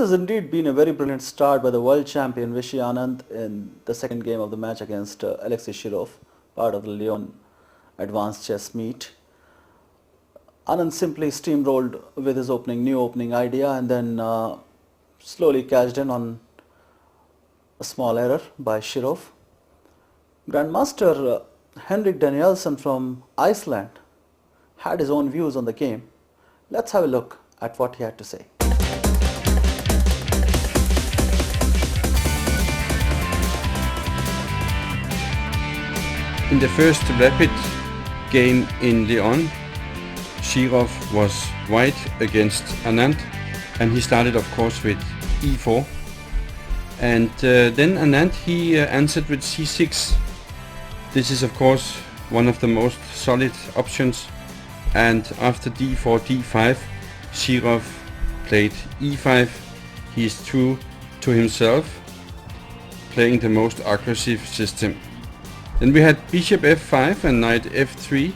has indeed been a very brilliant start by the world champion Vishy Anand in the second game of the match against Alexei Shirov, part of the León advanced chess meet. Anand simply steamrolled with his new opening idea and then slowly cashed in on a small error by Shirov. Grandmaster Henrik Danielsson from Iceland had his own views on the game. Let's have a look at what he had to say. In the first rapid game in León, Shirov was white against Anand, and he started of course with e4, and then Anand he answered with c6. This is of course one of the most solid options, and after d4, d5, Shirov played e5. He is true to himself, playing the most aggressive system. Then we had bishop f5 and knight f3,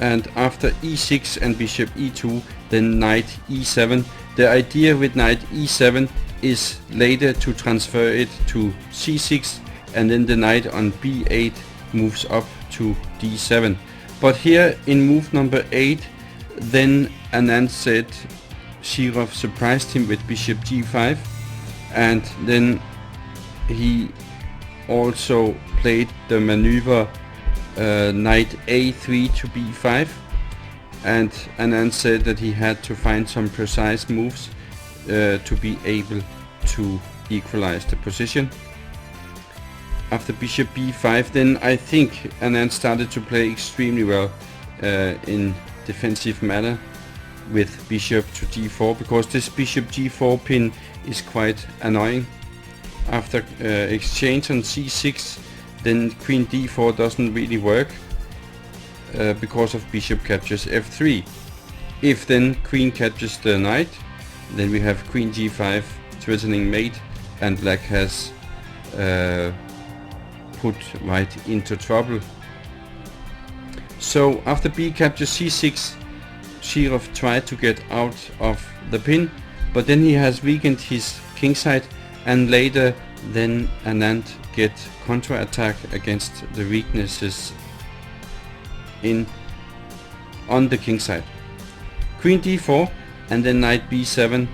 and after e6 and bishop e2, then knight e7. The idea with knight e7 is later to transfer it to c6, and then the knight on b8 moves up to d7. But here in move number 8, then Anand said Shirov surprised him with bishop g5, and then he also played the maneuver knight a3 to b5, and Anand said that he had to find some precise moves to be able to equalize the position. After bishop b5, then I think Anand started to play extremely well in defensive manner with bishop to d4, because this bishop g4 pin is quite annoying. After exchange on c6, then queen d4 doesn't really work because of bishop captures f3. If then queen captures the knight, then we have queen g5 threatening mate, and black has put white into trouble. So after b captures c6, Shirov tried to get out of the pin, but then he has weakened his kingside, and later then Anand get counter-attack against the weaknesses on the king side. Queen d4 and then knight b7,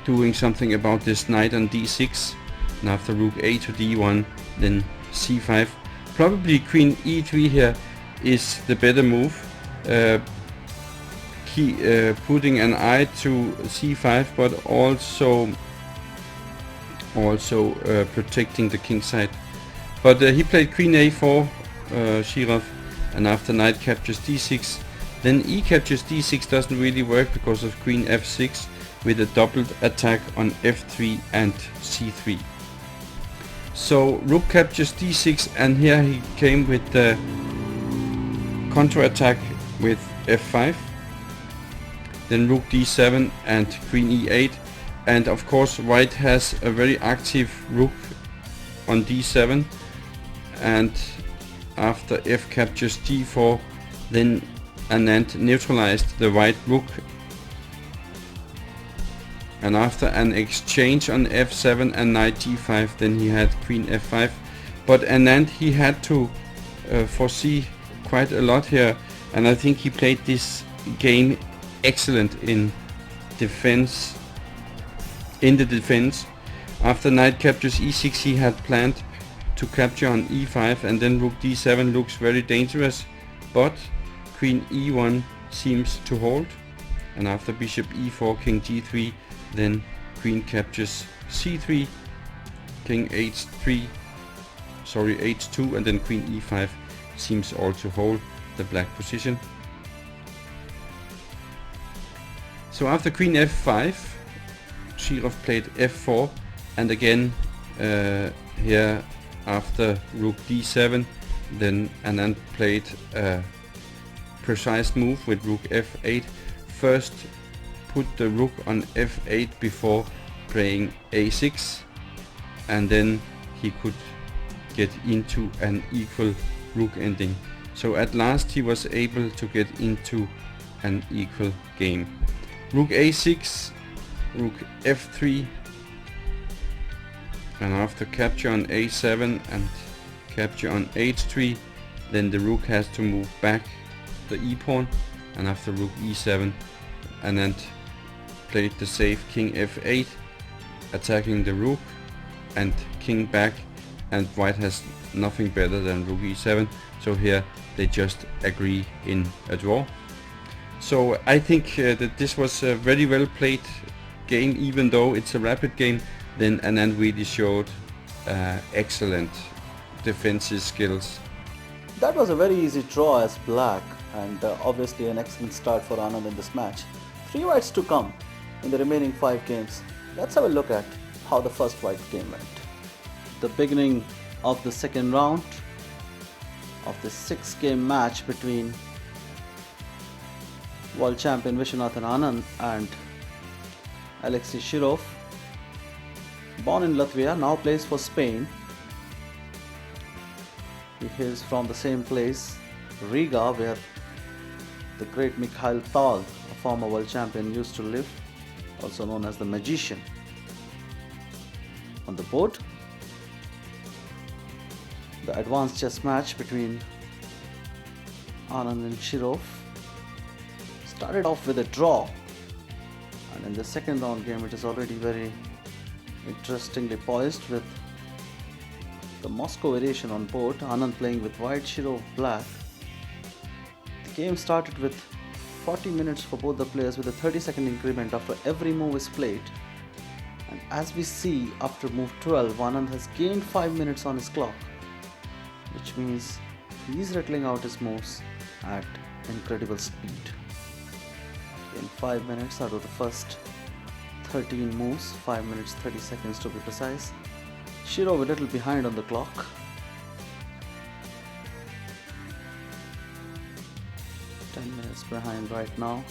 doing something about this knight on d6, and after rook a to d1, then c5. Probably queen e3 here is the better move, putting an eye to c5, but also protecting the king side. But he played queen a4, Shirov, and after knight captures d6, then e captures d6 doesn't really work because of queen f6 with a doubled attack on f3 and c3. So rook captures d6, and here he came with the counter-attack with f5, then rook d7 and queen e8, and of course white has a very active rook on d7, and after f captures d4, then Anand neutralized the white rook, and after an exchange on f7 and knight g5, then he had queen f5. But Anand, he had to foresee quite a lot here, and I think he played this game excellent in defense. After knight captures e6, he had planned to capture on e5, and then rook d7 looks very dangerous, but queen e1 seems to hold, and after bishop e4, king g3, then queen captures c3, king h2, and then queen e5 seems all to hold the black position. So after queen f5, Shirov played f4, and again here after rook d7, then Anand played a precise move with rook f8. First put the rook on f8 before playing a6, and then he could get into an equal rook ending. So at last he was able to get into an equal game. Rook a6, rook f3, and after capture on a7 and capture on h3, then the rook has to move back the e-pawn, and after rook e7, Anand played the safe king f8, attacking the rook, and king back, and white has nothing better than rook e7, so here they just agree in a draw. So I think that this was a very well played game. Even though it's a rapid game, then Anand really showed excellent defensive skills. That was a very easy draw as black, and obviously an excellent start for Anand in this match. 3 whites to come in the remaining 5 games. Let's have a look at how the first white game went. The beginning of the second round of the 6-game match between world champion Viswanathan Anand and Alexei Shirov, born in Latvia, now plays for Spain. He is from the same place, Riga, where the great Mikhail Tal, a former world champion, used to live, also known as the Magician. On the board, the advanced chess match between Anand and Shirov started off with a draw, and in the second round game it is already very interestingly poised with the Moscow variation on board. Anand playing with white, Shirov black. The game started with 40 minutes for both the players, with a 30-second increment after every move is played. And as we see, after move 12, Anand has gained 5 minutes on his clock, which means he is rattling out his moves at incredible speed. In 5 minutes out of the first 13 moves, 5 minutes 30 seconds to be precise, Shirov a little behind on the clock. Minutes behind right now.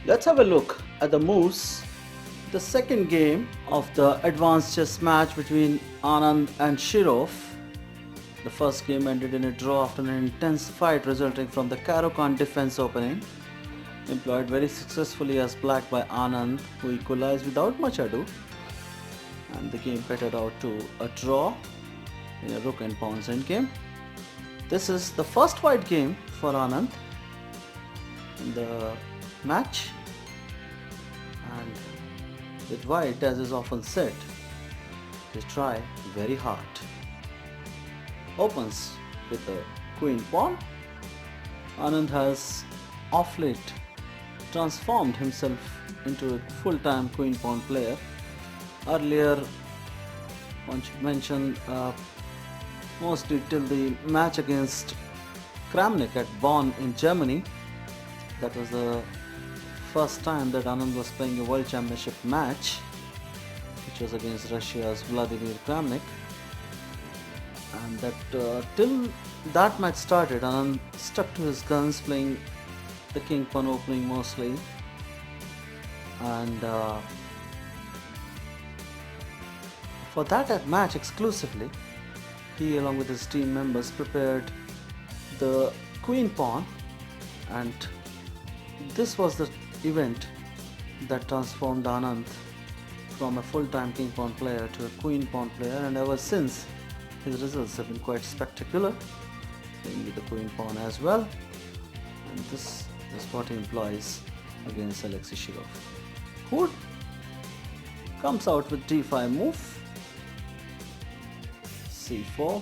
Let's have a look at the moves. The second game of the advanced chess match between Anand and Shirov. The first game ended in a draw after an intense fight resulting from the Caro-Kann defense opening, employed very successfully as black by Anand, who equalized without much ado, and the game petered out to a draw in a rook and pawns endgame. This is the first white game for Anand in the match, and with white, as is often said, they try very hard. Opens with the queen pawn. Anand has of late transformed himself into a full-time queen pawn player. Earlier, one should mention, mostly till the match against Kramnik at Bonn in Germany, that was the first time that Anand was playing a world championship match, which was against Russia's Vladimir Kramnik. And that till that match started, Anand stuck to his guns, playing the king pawn opening mostly, and for that match exclusively, he along with his team members prepared the queen pawn, and this was the event that transformed Anand from a full-time king pawn player to a queen pawn player, and ever since his results have been quite spectacular, playing with the queen pawn as well, and this is what he employs against Alexei Shirov, who comes out with d5 move, c4,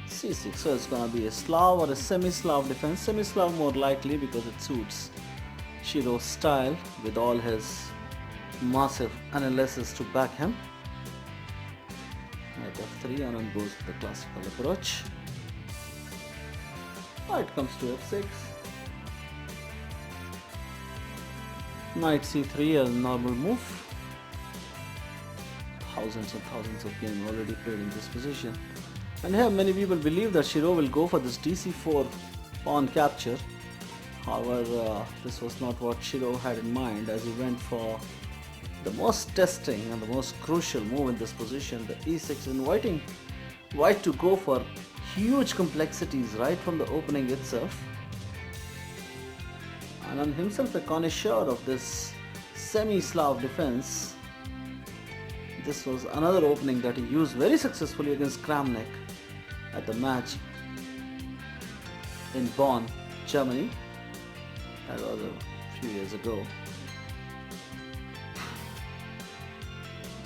c6. So it's gonna be a Slav or a semi-Slav defense. Semi-Slav more likely because it suits Shirov's style with all his massive analysis to back him. Knight f3, Anand goes with the classical approach. Knight comes to f6. Knight c3, a normal move. Thousands and thousands of games already played in this position. And here many people believe that Shirov will go for this dc4 pawn capture. However, this was not what Shirov had in mind, as he went for The most testing and the most crucial move in this position, the e6, inviting white to go for huge complexities right from the opening itself. Anand himself a connoisseur of this semi-Slav defense. This was another opening that he used very successfully against Kramnik at the match in Bonn, Germany. That was a few years ago.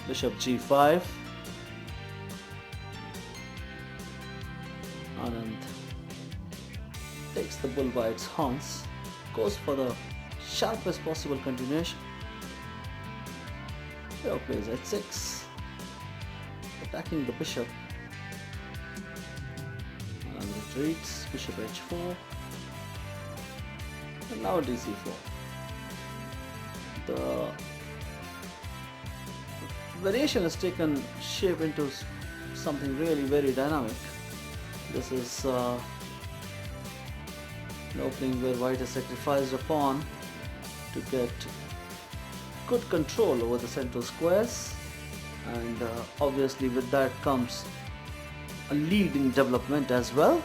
Bishop g5. Anand takes the bull by its horns, goes for the sharpest possible continuation. Here plays h6, attacking the bishop. Anand retreats, bishop h4, and now dc4. The variation has taken shape into something really very dynamic. This is an opening where white has sacrificed a pawn to get good control over the central squares, and obviously with that comes a lead in development as well.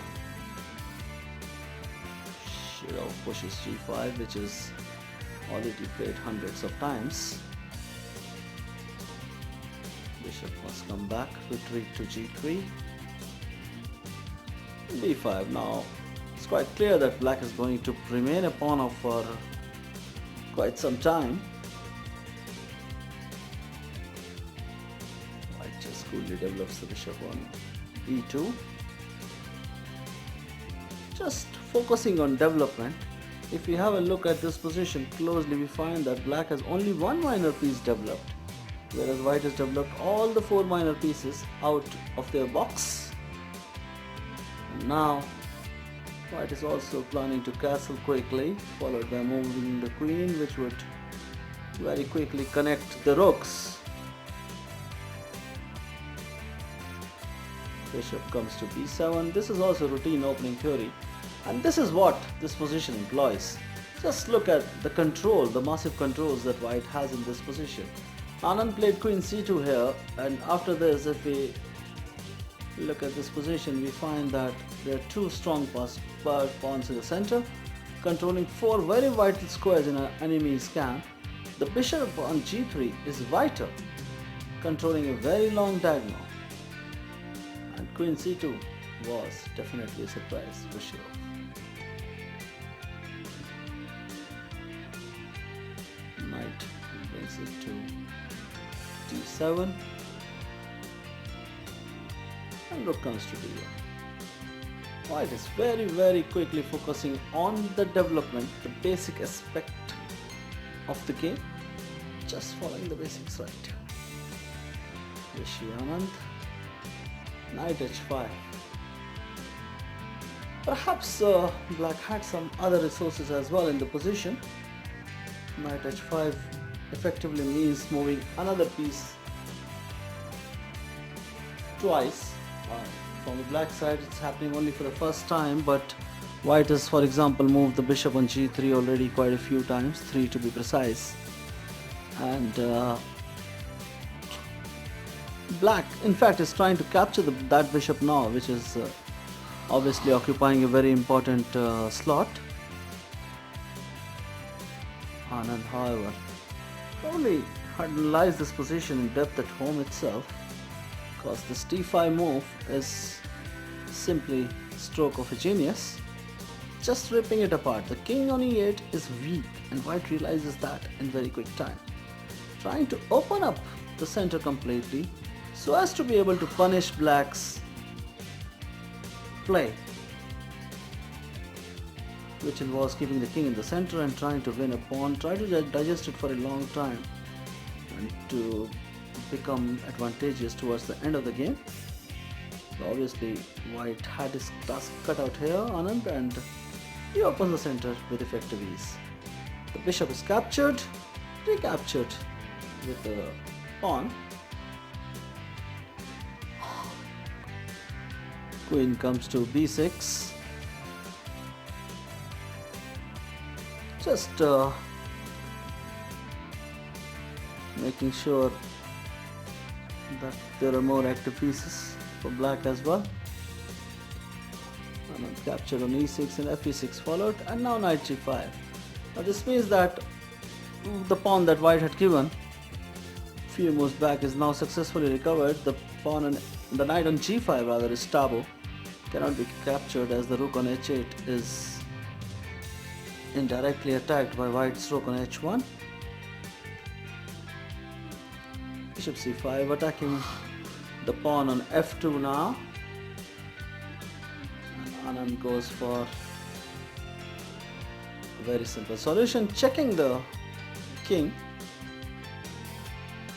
Shirov pushes g5, which is already played hundreds of times. Bishop must come back, retreat to g3, b5. Now it's quite clear that black is going to remain a pawn off for quite some time. White just coolly develops the bishop on e2. Just focusing on development. If we have a look at this position closely, we find that black has only one minor piece developed, whereas white has developed all the four minor pieces out of their box. And now white is also planning to castle quickly, followed by moving the queen, which would very quickly connect the rooks. Bishop comes to b7. This is also routine opening theory, and this is what this position employs. Just look at the control, the massive controls that white has in this position. Anand played queen c2 here, and after this, if we look at this position, we find that there are two strong pawns in the center, controlling four very vital squares in an enemy's camp. The bishop on g3 is vital, controlling a very long diagonal. And queen c2 was definitely a surprise for sure. Knight brings it to d7. And rook comes to d1. White is very quickly focusing on the development, the basic aspect of the game, just following the basics right. Rishi Anand, knight h5. Perhaps black had some other resources as well in the position. Knight h5 effectively means moving another piece twice. From the black side, it's happening only for the first time, but white has, for example, moved the bishop on g3 already quite a few times, 3 to be precise. And black, in fact, is trying to capture that bishop now, which is obviously occupying a very important slot. Anand, however, probably analyze this position in depth at home itself, because this d5 move is simply stroke of a genius, just ripping it apart. The king on e8 is weak, and white realizes that in very quick time, trying to open up the center completely so as to be able to punish black's play, which involves keeping the king in the center and trying to win a pawn, try to digest it for a long time and to become advantageous towards the end of the game. So obviously white had his task cut out here, Anand, and he opens the center with effective ease. The bishop is captured, recaptured with the pawn. Queen comes to b6. Just making sure that there are more active pieces for black as well. And then capture on e6 and fe6 followed, and now knight g5. Now this means that the pawn that white had given few moves back is now successfully recovered. The pawn and the knight on g5 rather is taboo, cannot be captured as the rook on h8 is indirectly attacked by white's rook on h1. Bishop c5 attacking the pawn on f2 now. And Anand goes for a very simple solution, checking the king.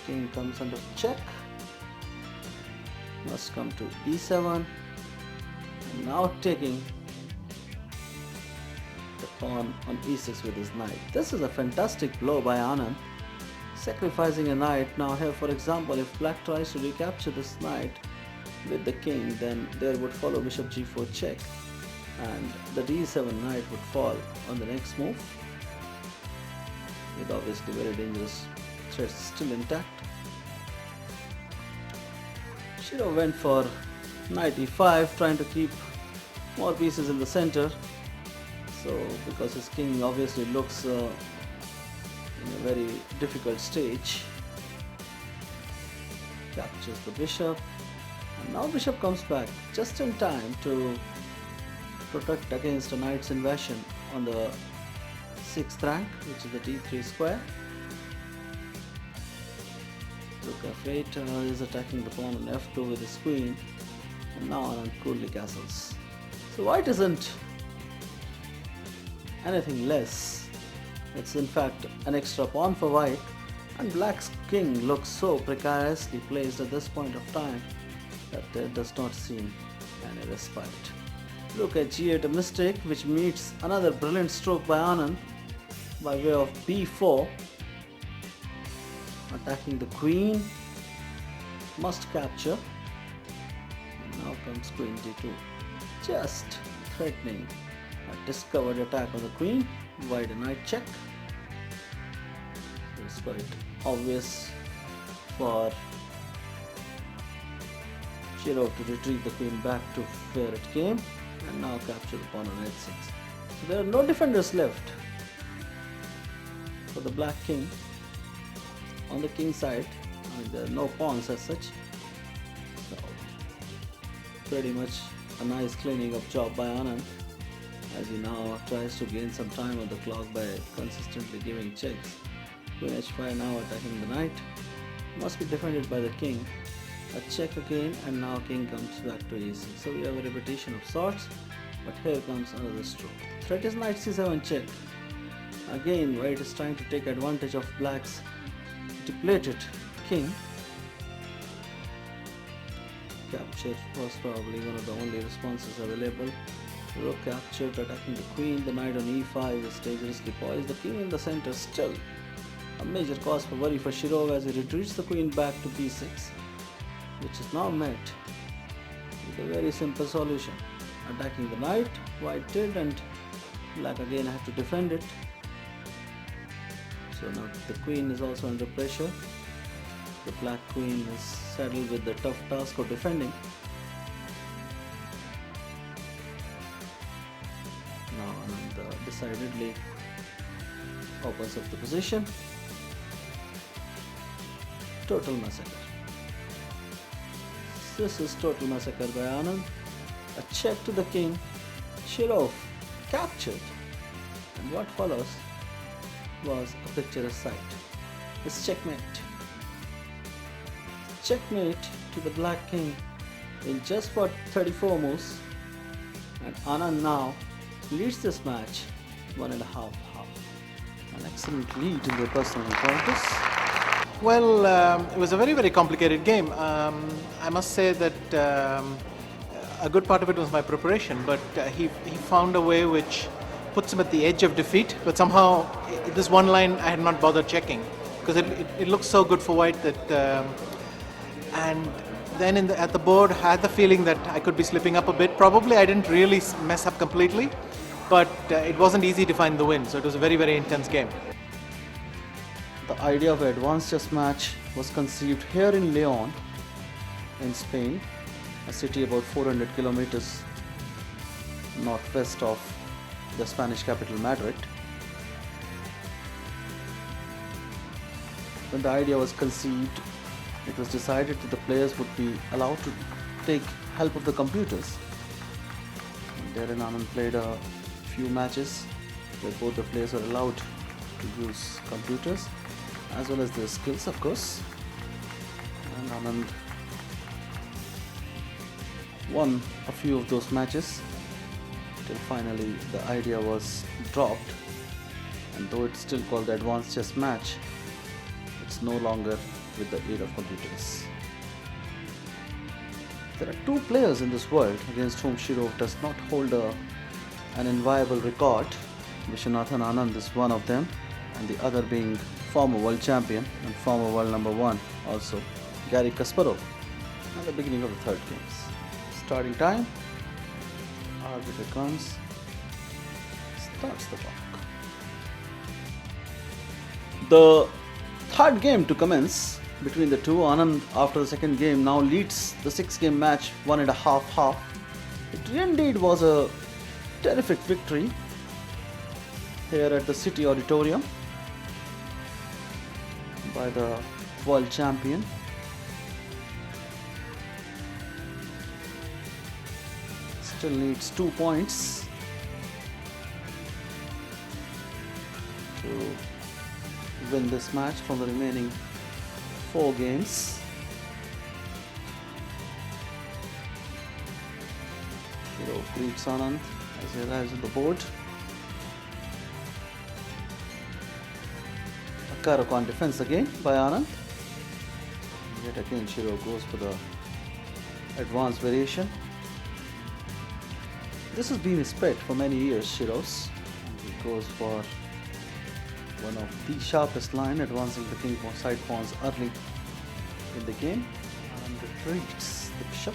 King comes under check. Must come to e7. And now taking the pawn on e6 with his knight. This is a fantastic blow by Anand, sacrificing a knight. Now here, for example, if black tries to recapture this knight with the king, then there would follow bishop g4 check, and the d7 knight would fall on the next move, with obviously very dangerous threats still intact. Shirov went for knight e5, trying to keep more pieces in the center. So because his king obviously looks in a very difficult stage, captures the bishop, and now bishop comes back just in time to protect against a knight's invasion on the 6th rank, which is the d3 square. Rook f8 is attacking the pawn on f2 with his queen, and now Anand coolly castles. So white isn't anything less. It's in fact an extra pawn for white, and black's king looks so precariously placed at this point of time that there does not seem any respite. Look at g8, a mistake which meets another brilliant stroke by Anand by way of b4, attacking the queen, must capture. And now comes queen d2, just threatening a discovered attack on the queen. White a knight check. It's quite obvious for Shirov to retrieve the queen back to where it came, and now capture the pawn on h6. So there are no defenders left for the black king. On the king side, there are no pawns as such. So pretty much a nice cleaning up job by Anand, as he now tries to gain some time on the clock by consistently giving checks. Queen h5 now attacking the knight, must be defended by the king. A check again, and now king comes back to e6. So we have a repetition of sorts, but here comes another stroke. Threat is knight c7 check. Again, white is trying to take advantage of black's depleted king. Capture was probably one of the only responses available. Rook captured, attacking the queen. The knight on e5 is dangerously poised. The king in the center, still a major cause for worry for Shirov as he retreats the queen back to b6, which is now met with a very simple solution. Attacking the knight, white did, and black again had to defend it. So now the queen is also under pressure. The black queen is saddled with the tough task of defending. Now Anand decidedly opens up the position. Total massacre. This is total massacre by Anand. A check to the king. Shirov captured. And what follows was a picturesque sight. It's checkmate. Checkmate to the black king in just for 34 moves. And Anand now leads this match 1.5-half. An excellent lead in the personal encounters. Well, it was a very, very complicated game. I must say that a good part of it was my preparation, but he found a way which puts him at the edge of defeat, but somehow this one line I had not bothered checking because it looked so good for white that and then at the board I had the feeling that I could be slipping up a bit. Probably I didn't really mess up completely, but it wasn't easy to find the win, so it was a very, very intense game. The idea of an advanced chess match was conceived here in León, in Spain, a city about 400 kilometers northwest of the Spanish capital Madrid. When the idea was conceived, it was decided that the players would be allowed to take help of the computers. And therein Anand played a few matches where both the players were allowed to use computers as well as their skills, of course. And Anand won a few of those matches till finally the idea was dropped, and though it's still called the advanced chess match, it's no longer with the aid of computers. There are two players in this world against whom Shirov does not hold an inviolable record. Viswanathan Anand is one of them, and the other being former world champion and former world number one also, Garry Kasparov, at the beginning of the third games. Starting time, arbiter comes, starts the clock. The third game to commence between the two. Anand, after the second game, now leads the 6-game match 1.5-half. It indeed was a terrific victory here at the City Auditorium by the world champion. Still needs 2 points to win this match from the remaining 4 games. Shirov greets Anand as he arrives on the board. A Caro-Kann defense again by Anand. Yet again Shirov goes for the advanced variation. This has been his pet for many years, Shirov's. He goes for one of the sharpest line, advancing the king pawn side pawns early in the game, and retreats the bishop.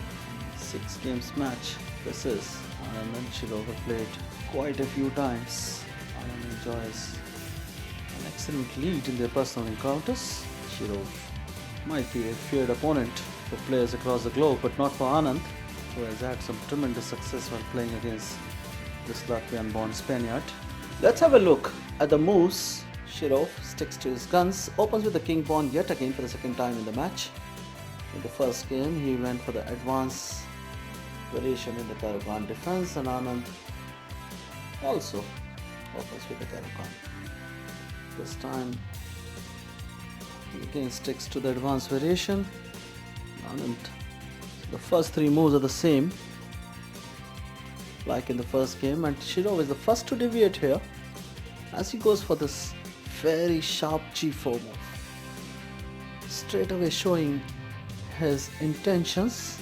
6 games match. This is Anand and Shirov have played quite a few times. Anand enjoys an excellent lead in their personal encounters. Shirov might be a feared opponent for players across the globe, but not for Anand, who has had some tremendous success while playing against this Latvian-born Spaniard. Let's have a look at the moves. Shirov sticks to his guns, opens with the king pawn yet again for the second time in the match. In the first game, he went for the advance variation in the Caro-Kann defense, and Anand also opens with the Caro-Kann. This time, he again sticks to the advance variation. Anand, the first 3 moves are the same, like in the first game, and Shirov is the first to deviate here as he goes for this very sharp g4 move, straight away showing his intentions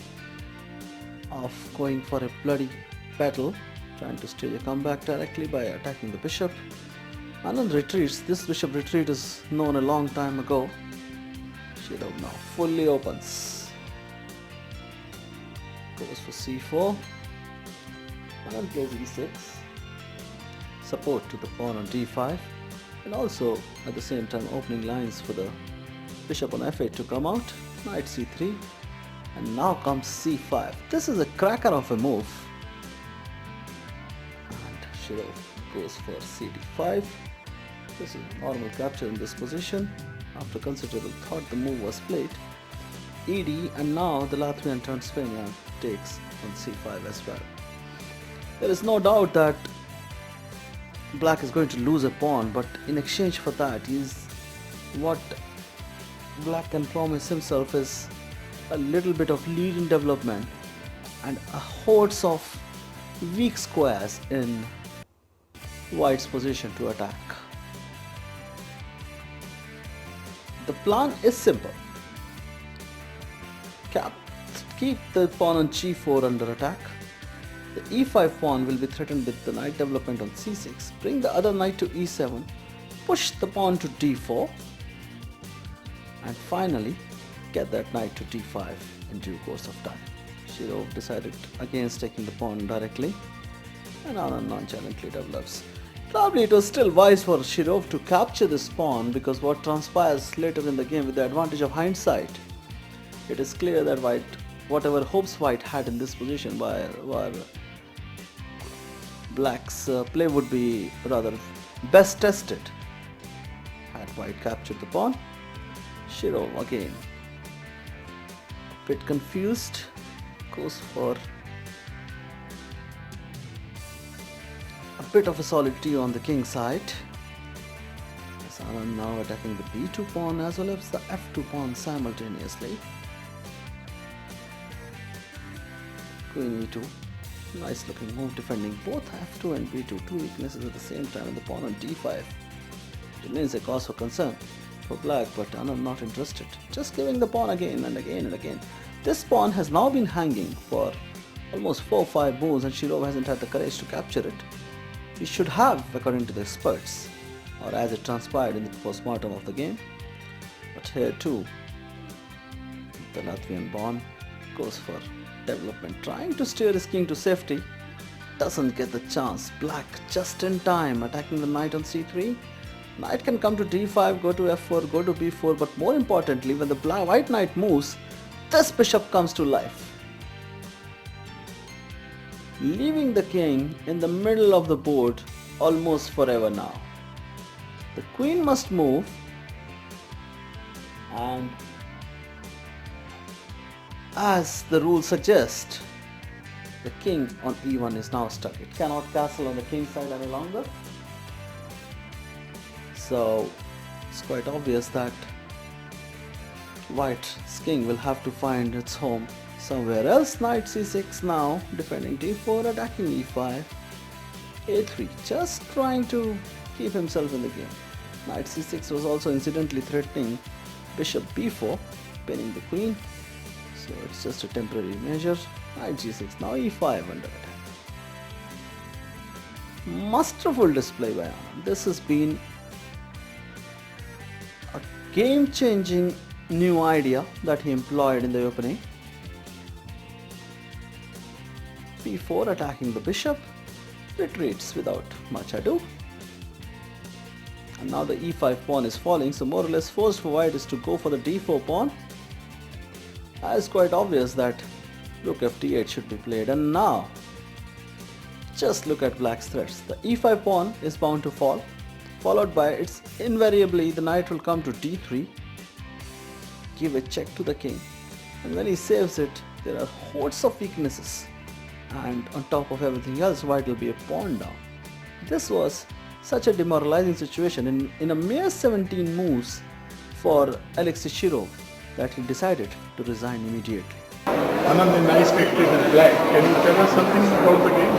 of going for a bloody battle, trying to stage a comeback directly by attacking the bishop. Anand retreats. This bishop retreat is known a long time ago. Shirov now fully opens, goes for c4, Anand plays e6, support to the pawn on d5, and also at the same time opening lines for the bishop on f8 to come out. Knight c3, and now comes c5. This is a cracker of a move, and Shirov goes for cd5. This is normal capture in this position. After considerable thought, the move was played. ed, and now the Latvian turned Spaniard takes on c5 as well. There is no doubt that Black is going to lose a pawn, but in exchange for that, what Black can promise himself is a little bit of lead in development and a hordes of weak squares in White's position to attack. The plan is simple. Keep the pawn on g4 under attack. The e5 pawn will be threatened with the knight development on c6. Bring the other knight to e7. Push the pawn to d4. And finally, get that knight to d5 in due course of time. Shirov decided against taking the pawn directly, and Anand nonchalantly develops Probably it was still wise for Shirov to capture this pawn, because what transpires later in the game with the advantage of hindsight, it is clear that whatever hopes White had in this position were Black's play would be rather best tested. Had White captured the pawn, Shirov again a bit confused, goes for a bit of a solidity on the king side. Anand now attacking the b2 pawn as well as the f2 pawn simultaneously. Queen e2, nice looking move, defending both f2 and b2, two weaknesses at the same time, and the pawn on d5 remains a cause for concern for Black, but Anand not interested, just giving the pawn again and again and again. This pawn has now been hanging for almost 4 or 5 moves, and Shirov hasn't had the courage to capture it. He should have, according to the experts, or as it transpired in the post-mortem of the game. But here too, the Latvian pawn goes for development, trying to steer his king to safety, doesn't get the chance. Black just in time, attacking the knight on c3. Knight can come to d5, go to f4, go to b4, but more importantly, when the white knight moves, this bishop comes to life, leaving the king in the middle of the board almost forever now. The queen must move, and as the rules suggest, the king on e1 is now stuck. It cannot castle on the king side any longer. So it's quite obvious that White's king will have to find its home somewhere else. Knight c6 now, defending d4, attacking e5, a3, just trying to keep himself in the game. Knight c6 was also incidentally threatening bishop b4, pinning the queen, so it's just a temporary measure. Knight g6, now e5 under attack. Masterful display by Anand. This has been a game-changing new idea that he employed in the opening. b4 attacking the bishop, retreats without much ado. And now the e5 pawn is falling, so more or less forced for White is to go for the d4 pawn. It's quite obvious that rook f8 should be played, and now just look at Black's threats. The e5 pawn is bound to fall, followed by it's invariably the knight will come to d3, give a check to the king, and when he saves it, there are hordes of weaknesses, and on top of everything else, White will be a pawn down. This was such a demoralizing situation in a mere 17 moves for Alexei Shirov that he decided to resign immediately. Anand, a nice victory with Black. Can you tell us something about the game?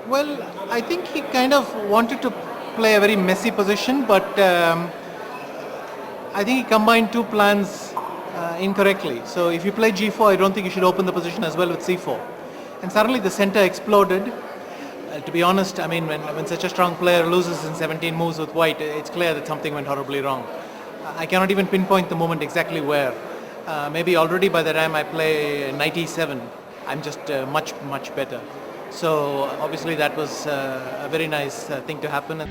Well, I think he kind of wanted to play a very messy position, but I think he combined two plans incorrectly. So if you play g4, I don't think you should open the position as well with c4. And suddenly the center exploded. To be honest, I mean, when such a strong player loses in 17 moves with White, it's clear that something went horribly wrong. I cannot even pinpoint the moment exactly where. Maybe already by the time I play knight e7, I'm just much better. So obviously that was a very nice thing to happen.